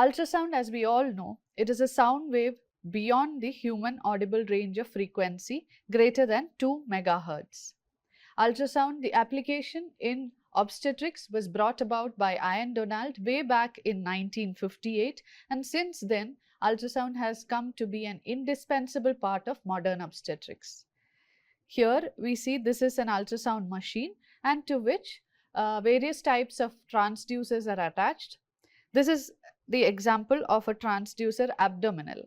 Ultrasound, as we all know, it is a sound wave beyond the human audible range of frequency greater than 2 MHz. Ultrasound, the application in obstetrics, was brought about by Ian Donald way back in 1958, and since then ultrasound has come to be an indispensable part of modern obstetrics. Here we see this is an ultrasound machine, and to which various types of transducers are attached. This is the example of a transducer abdominal.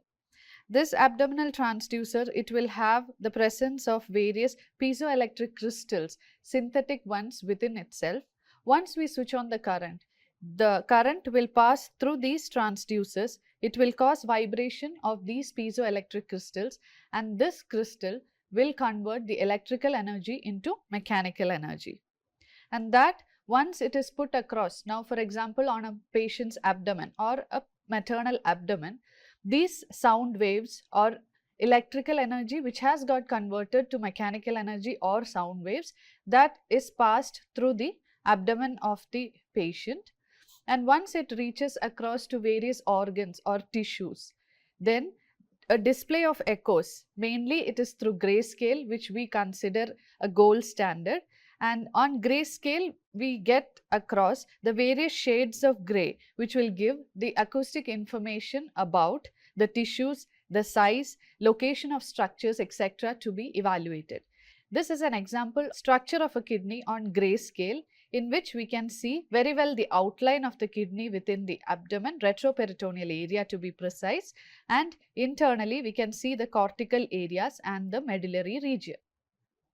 This abdominal transducer, it will have the presence of various piezoelectric crystals, synthetic ones within itself. Once we switch on the current will pass through these transducers. It will cause vibration of these piezoelectric crystals, and this crystal will convert the electrical energy into mechanical energy. And that once it is put across, now for example on a patient's abdomen or a maternal abdomen, these sound waves or electrical energy which has got converted to mechanical energy or sound waves, that is passed through the abdomen of the patient, and once it reaches across to various organs or tissues, then a display of echoes, mainly it is through grayscale, which we consider a gold standard, and on grayscale we get across the various shades of grey which will give the acoustic information about the tissues, the size, location of structures, etc. to be evaluated. This is an example structure of a kidney on grayscale, in which we can see very well the outline of the kidney within the abdomen, retroperitoneal area to be precise, and internally we can see the cortical areas and the medullary region.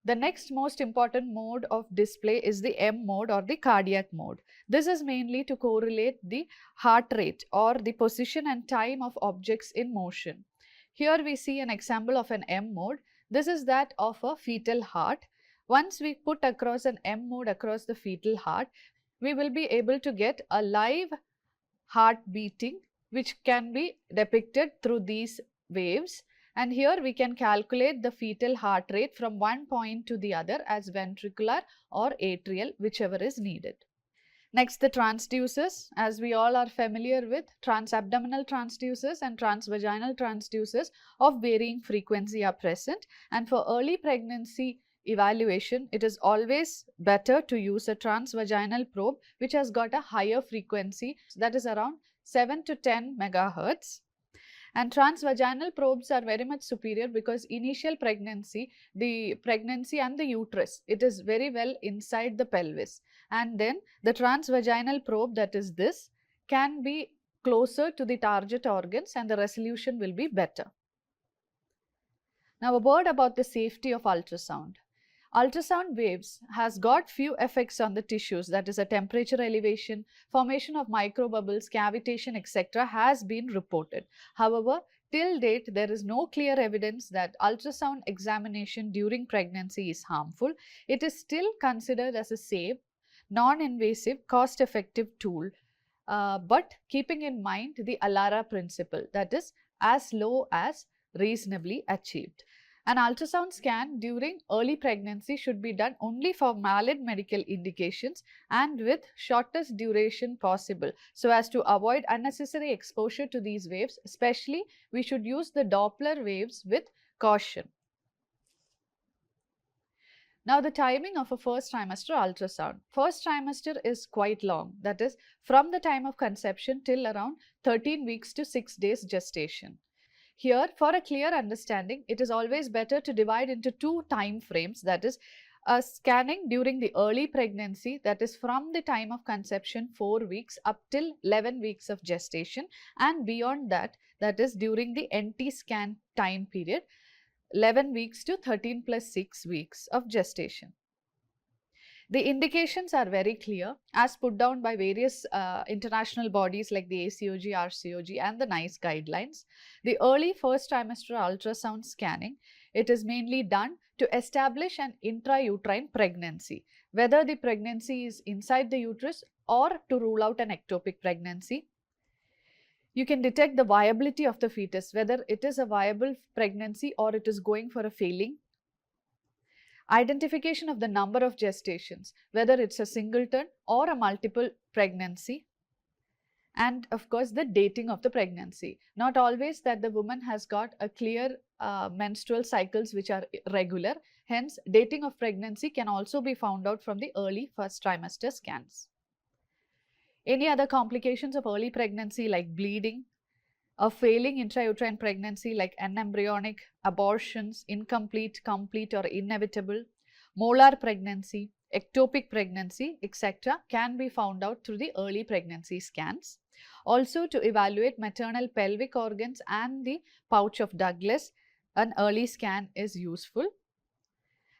The next most important mode of display is the M mode or the cardiac mode. This is mainly to correlate the heart rate or the position and time of objects in motion. Here we see an example of an M mode. This is that of a fetal heart. Once we put across an M mode across the fetal heart, we will be able to get a live heart beating which can be depicted through these waves. And here we can calculate the fetal heart rate from one point to the other as ventricular or atrial, whichever is needed. Next, the transducers. As we all are familiar with, transabdominal transducers and transvaginal transducers of varying frequency are present, and for early pregnancy evaluation, it is always better to use a transvaginal probe which has got a higher frequency, that is around 7 to 10 MHz. And transvaginal probes are very much superior because initial pregnancy, the pregnancy and the uterus, it is very well inside the pelvis, and then the transvaginal probe, that is this, can be closer to the target organs and the resolution will be better. Now a word about the safety of ultrasound. Ultrasound waves has got few effects on the tissues, that is a temperature elevation, formation of microbubbles, cavitation, etc. has been reported. However, till date there is no clear evidence that ultrasound examination during pregnancy is harmful. It is still considered as a safe, non-invasive, cost-effective tool, but keeping in mind the ALARA principle, that is as low as reasonably achieved. An ultrasound scan during early pregnancy should be done only for valid medical indications and with shortest duration possible, so as to avoid unnecessary exposure to these waves. Especially, we should use the Doppler waves with caution. Now, the timing of a first trimester ultrasound. First trimester is quite long, that is from the time of conception till around 13 weeks to 6 days gestation. Here, for a clear understanding, it is always better to divide into two time frames, that is a scanning during the early pregnancy, that is from the time of conception 4 weeks up till 11 weeks of gestation, and beyond that, that is during the NT scan time period, 11 weeks to 13 plus 6 weeks of gestation. The indications are very clear as put down by various international bodies like the ACOG, RCOG and the NICE guidelines. The early first trimester ultrasound scanning, it is mainly done to establish an intrauterine pregnancy, whether the pregnancy is inside the uterus or to rule out an ectopic pregnancy. You can detect the viability of the fetus, whether it is a viable pregnancy or it is going for a failing. Identification of the number of gestations, whether it's a singleton or a multiple pregnancy. and of course the dating of the pregnancy. Not always that the woman has got a clear menstrual cycles which are regular. Hence, dating of pregnancy can also be found out from the early first trimester scans. Any other complications of early pregnancy like bleeding, a failing intrauterine pregnancy like anembryonic, abortions, incomplete, complete or inevitable, molar pregnancy, ectopic pregnancy, etc. can be found out through the early pregnancy scans. Also, to evaluate maternal pelvic organs and the pouch of Douglas, an early scan is useful.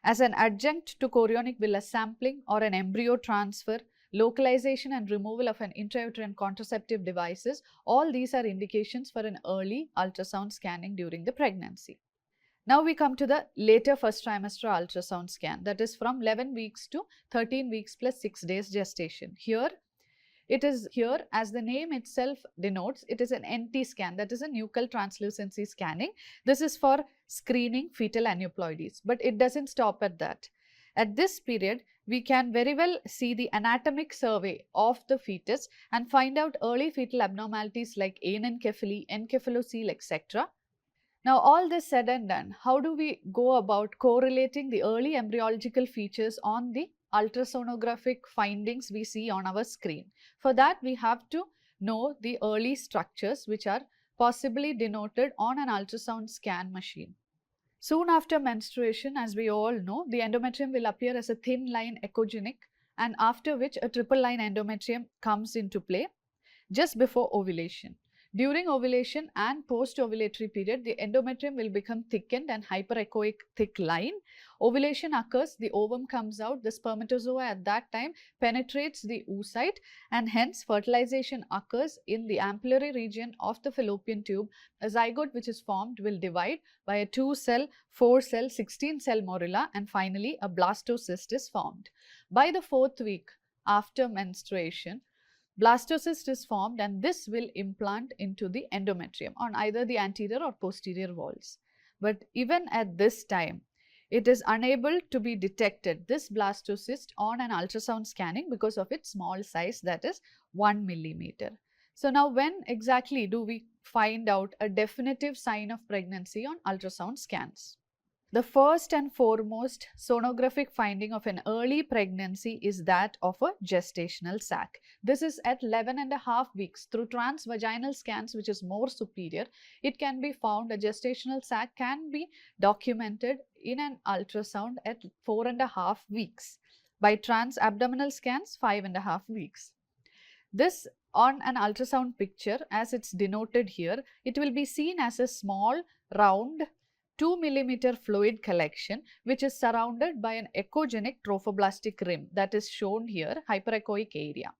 As an adjunct to chorionic villus sampling or an embryo transfer, localization and removal of an intrauterine contraceptive devices, all these are indications for an early ultrasound scanning during the pregnancy. Now we come to the later first trimester ultrasound scan, that is from 11 weeks to 13 weeks plus 6 days gestation. Here, as the name itself denotes, it is an NT scan, that is a nuchal translucency scanning. This is for screening fetal aneuploidies, but it doesn't stop at that. At this period, we can very well see the anatomic survey of the fetus and find out early fetal abnormalities like anencephaly, encephalocele, etc. Now, all this said and done, how do we go about correlating the early embryological features on the ultrasonographic findings we see on our screen? For that, we have to know the early structures which are possibly denoted on an ultrasound scan machine. Soon after menstruation, as we all know, the endometrium will appear as a thin line echogenic, and after which a triple line endometrium comes into play just before ovulation. During ovulation and post-ovulatory period, the endometrium will become thickened and hyperechoic thick line. Ovulation occurs, the ovum comes out, the spermatozoa at that time penetrates the oocyte, and hence fertilization occurs in the ampullary region of the fallopian tube. A zygote which is formed will divide by a 2-cell, 4-cell, 16-cell morula, and finally a blastocyst is formed. By the 4th week after menstruation, blastocyst is formed, and this will implant into the endometrium on either the anterior or posterior walls. But even at this time, it is unable to be detected, this blastocyst, on an ultrasound scanning because of its small size, that is 1 millimeter. So now when exactly do we find out a definitive sign of pregnancy on ultrasound scans? The first and foremost sonographic finding of an early pregnancy is that of a gestational sac. This is at 11.5 weeks. Through transvaginal scans, which is more superior, it can be found a gestational sac can be documented in an ultrasound at 4.5 weeks. By transabdominal scans, 5.5 weeks. This on an ultrasound picture, as it's denoted here, it will be seen as a small, round, 2 millimeter fluid collection which is surrounded by an echogenic trophoblastic rim, that is shown here, hyperechoic area.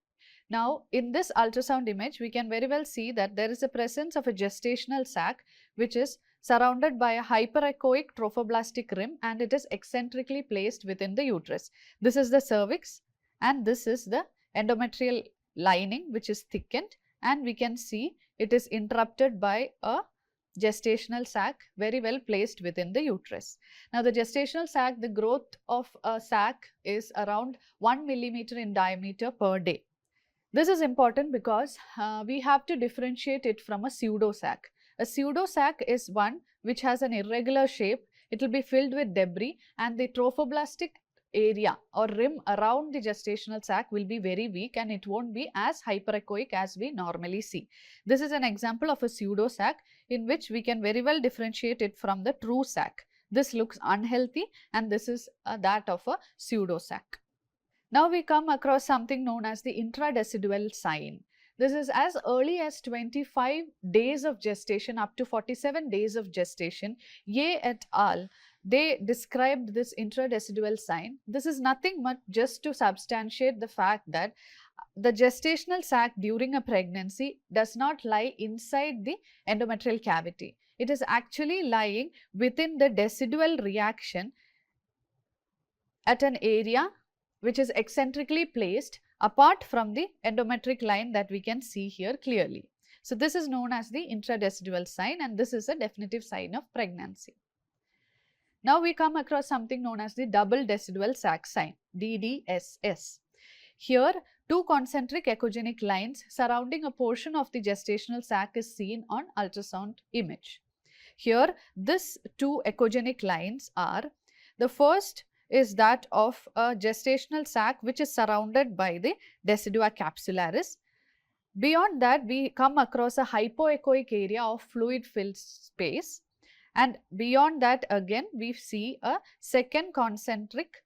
Now, in this ultrasound image, we can very well see that there is a presence of a gestational sac which is surrounded by a hyperechoic trophoblastic rim, and it is eccentrically placed within the uterus. This is the cervix, and this is the endometrial lining which is thickened, and we can see it is interrupted by a gestational sac very well placed within the uterus. Now, the gestational sac, the growth of a sac is around 1 millimeter in diameter per day. This is important because we have to differentiate it from a pseudosac. A pseudosac is one which has an irregular shape. It will be filled with debris, and the trophoblastic area or rim around the gestational sac will be very weak, and it won't be as hyperechoic as we normally see. This is an example of a pseudosac in which we can very well differentiate it from the true sac. This looks unhealthy, and this is that of a pseudosac. Now we come across something known as the intradecidual sign. This is as early as 25 days of gestation up to 47 days of gestation. Ye et al. They described this intradecidual sign. This is nothing but just to substantiate the fact that the gestational sac during a pregnancy does not lie inside the endometrial cavity. It is actually lying within the decidual reaction at an area which is eccentrically placed apart from the endometric line that we can see here clearly. So, this is known as the intradecidual sign, and this is a definitive sign of pregnancy. Now, we come across something known as the double decidual sac sign, DDSS. Here, Two concentric echogenic lines surrounding a portion of the gestational sac is seen on ultrasound image. Here, these two echogenic lines are, the first is that of a gestational sac which is surrounded by the decidua capsularis. Beyond that, we come across a hypoechoic area of fluid filled space, and beyond that again we see a second concentric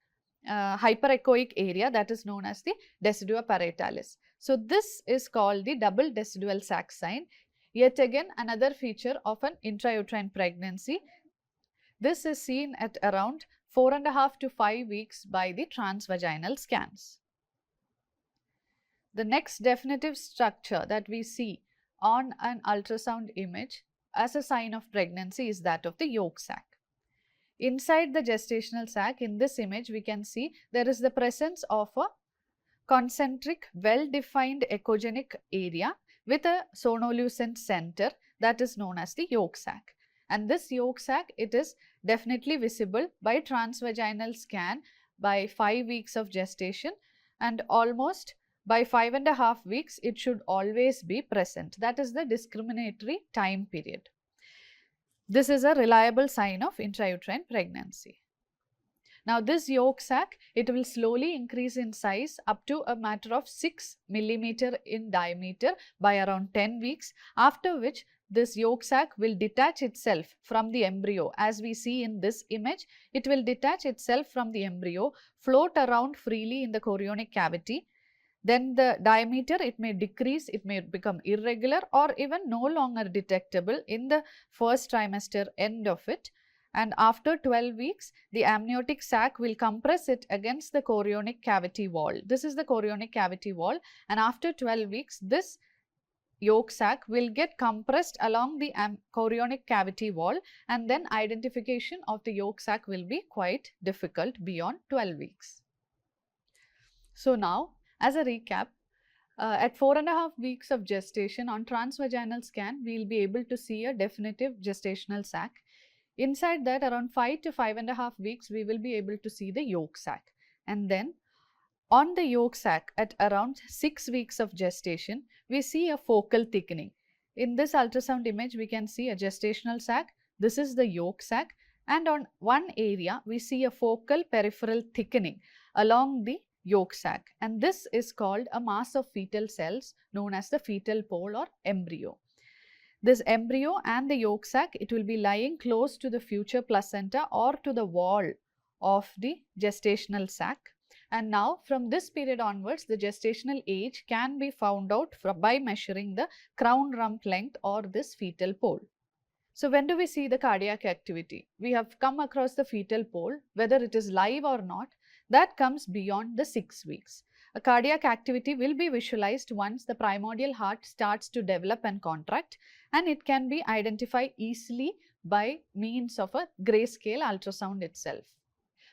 hyperechoic area that is known as the decidua parietalis. So, this is called the double decidual sac sign, yet again another feature of an intrauterine pregnancy. This is seen at around 4.5 to 5 weeks by the transvaginal scans. The next definitive structure that we see on an ultrasound image as a sign of pregnancy is that of the yolk sac. Inside the gestational sac, in this image we can see there is the presence of a concentric well-defined echogenic area with a sonolucent center that is known as the yolk sac. And this yolk sac, it is definitely visible by transvaginal scan by 5 weeks of gestation, and almost by 5.5 weeks it should always be present. That is the discriminatory time period. This is a reliable sign of intrauterine pregnancy. Now, this yolk sac, it will slowly increase in size up to a matter of 6 millimeter in diameter by around 10 weeks, after which this yolk sac will detach itself from the embryo. As we see in this image, it will detach itself from the embryo, float around freely in the chorionic cavity. Then the diameter, it may decrease, it may become irregular or even no longer detectable in the first trimester end of it. And after 12 weeks, the amniotic sac will compress it against the chorionic cavity wall. This is the chorionic cavity wall, and after 12 weeks, this yolk sac will get compressed along the chorionic cavity wall, and then identification of the yolk sac will be quite difficult beyond 12 weeks. So now, as a recap, at 4.5 weeks of gestation on transvaginal scan, we will be able to see a definitive gestational sac. Inside that, around 5 to 5.5 weeks, we will be able to see the yolk sac. And then on the yolk sac at around 6 weeks of gestation, we see a focal thickening. In this ultrasound image, we can see a gestational sac. This is the yolk sac, and on one area, we see a focal peripheral thickening along the yolk sac, and this is called a mass of fetal cells known as the fetal pole or embryo. This embryo and the yolk sac, it will be lying close to the future placenta or to the wall of the gestational sac. And now from this period onwards, the gestational age can be found out by measuring the crown rump length or this fetal pole. So when do we see the cardiac activity? We have come across the fetal pole, whether it is live or not, that comes beyond the 6 weeks. A cardiac activity will be visualized once the primordial heart starts to develop and contract, and it can be identified easily by means of a grayscale ultrasound itself.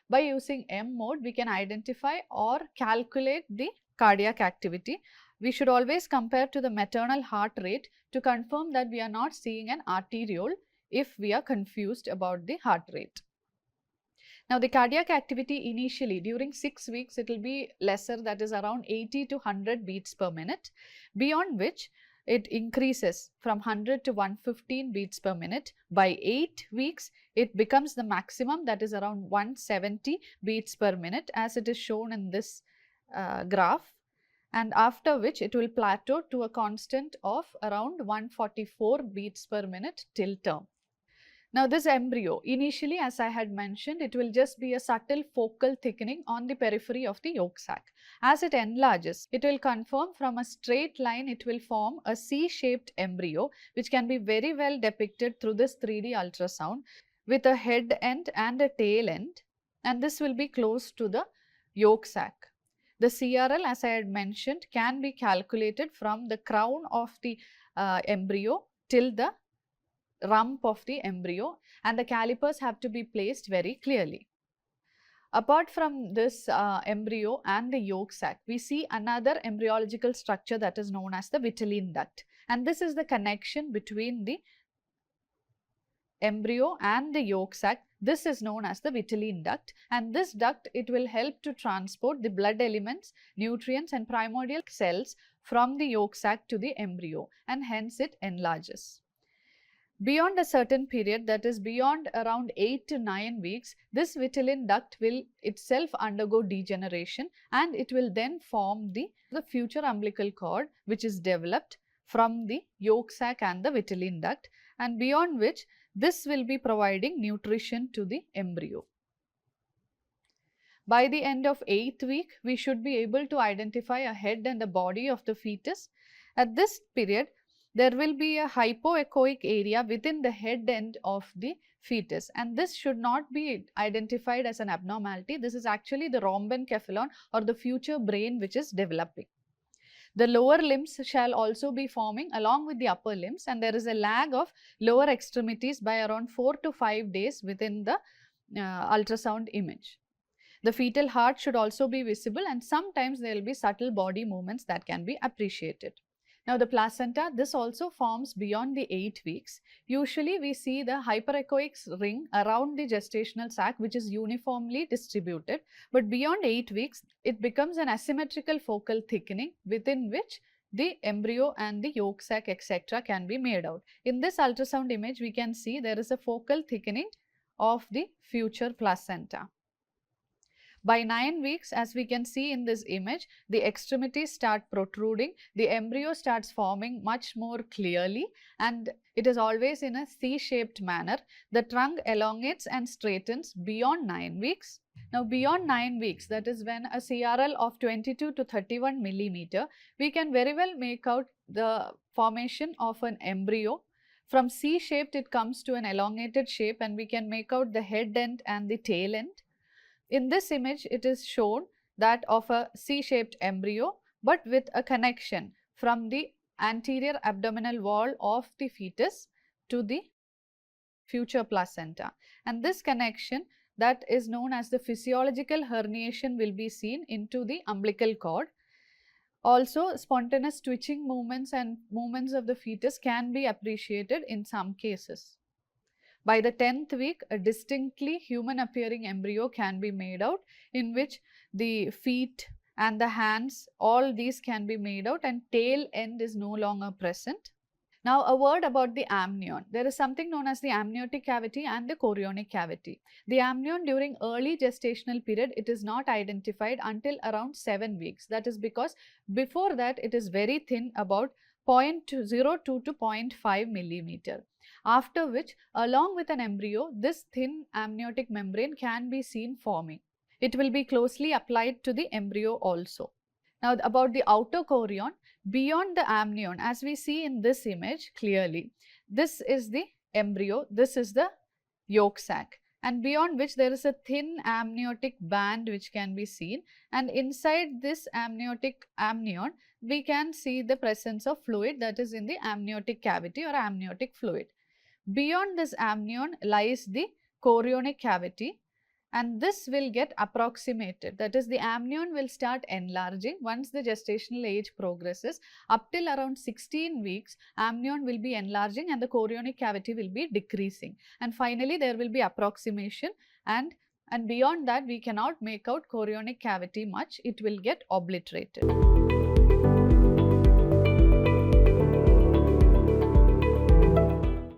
By using M mode, we can identify or calculate the cardiac activity. We should always compare to the maternal heart rate to confirm that we are not seeing an arteriole if we are confused about the heart rate. Now, the cardiac activity initially during 6 weeks, it will be lesser, that is around 80 to 100 beats per minute, beyond which it increases from 100 to 115 beats per minute. By 8 weeks, it becomes the maximum, that is around 170 beats per minute, as it is shown in this graph, and after which it will plateau to a constant of around 144 beats per minute till term. Now, this embryo, initially as I had mentioned, it will just be a subtle focal thickening on the periphery of the yolk sac. As it enlarges, it will conform from a straight line, it will form a C-shaped embryo, which can be very well depicted through this 3D ultrasound with a head end and a tail end, and this will be close to the yolk sac. The CRL, as I had mentioned, can be calculated from the crown of the embryo till the rump of the embryo, and the calipers have to be placed very clearly. Apart from this embryo and the yolk sac, we see another embryological structure that is known as the vitelline duct, and this is the connection between the embryo and the yolk sac. This is known as the vitelline duct, and this duct, it will help to transport the blood elements, nutrients and primordial cells from the yolk sac to the embryo, and hence it enlarges. Beyond a certain period, that is beyond around 8 to 9 weeks, this vitelline duct will itself undergo degeneration, and it will then form the future umbilical cord, which is developed from the yolk sac and the vitelline duct, and beyond which this will be providing nutrition to the embryo. By the end of 8th week, we should be able to identify a head and a body of the fetus. At this period, there will be a hypoechoic area within the head end of the fetus, and this should not be identified as an abnormality. This is actually the rhombencephalon or the future brain which is developing. The lower limbs shall also be forming along with the upper limbs, and there is a lag of lower extremities by around 4 to 5 days within the ultrasound image. The fetal heart should also be visible, and sometimes there will be subtle body movements that can be appreciated. Now, the placenta, this also forms beyond the 8 weeks. Usually, we see the hyperechoic ring around the gestational sac, which is uniformly distributed. But beyond 8 weeks, it becomes an asymmetrical focal thickening within which the embryo and the yolk sac, etc. can be made out. In this ultrasound image, we can see there is a focal thickening of the future placenta. By 9 weeks, as we can see in this image, the extremities start protruding, the embryo starts forming much more clearly, and it is always in a C-shaped manner. The trunk elongates and straightens beyond 9 weeks. Now, beyond 9 weeks, that is when a CRL of 22 to 31 millimeter, we can very well make out the formation of an embryo. From C-shaped, it comes to an elongated shape, and we can make out the head end and the tail end. In this image, it is shown that of a C-shaped embryo, but with a connection from the anterior abdominal wall of the fetus to the future placenta. And this connection, that is known as the physiological herniation, will be seen into the umbilical cord. Also, spontaneous twitching movements and movements of the fetus can be appreciated in some cases. By the 10th week, a distinctly human appearing embryo can be made out, in which the feet and the hands, all these can be made out, and tail end is no longer present. Now, a word about the amnion. There is something known as the amniotic cavity and the chorionic cavity. The amnion during early gestational period, it is not identified until around 7 weeks. That is because before that, it is very thin, about 0.02 to 0.5 millimeter. After which, along with an embryo, this thin amniotic membrane can be seen forming. It will be closely applied to the embryo also. Now, about the outer chorion, beyond the amnion, as we see in this image clearly, this is the embryo, this is the yolk sac, and beyond which there is a thin amniotic band which can be seen, and inside this amniotic amnion, we can see the presence of fluid, that is in the amniotic cavity or amniotic fluid. Beyond this amnion lies the chorionic cavity, and this will get approximated, that is the amnion will start enlarging once the gestational age progresses. Up till around 16 weeks, amnion will be enlarging and the chorionic cavity will be decreasing, and finally there will be approximation, and beyond that we cannot make out chorionic cavity much, it will get obliterated.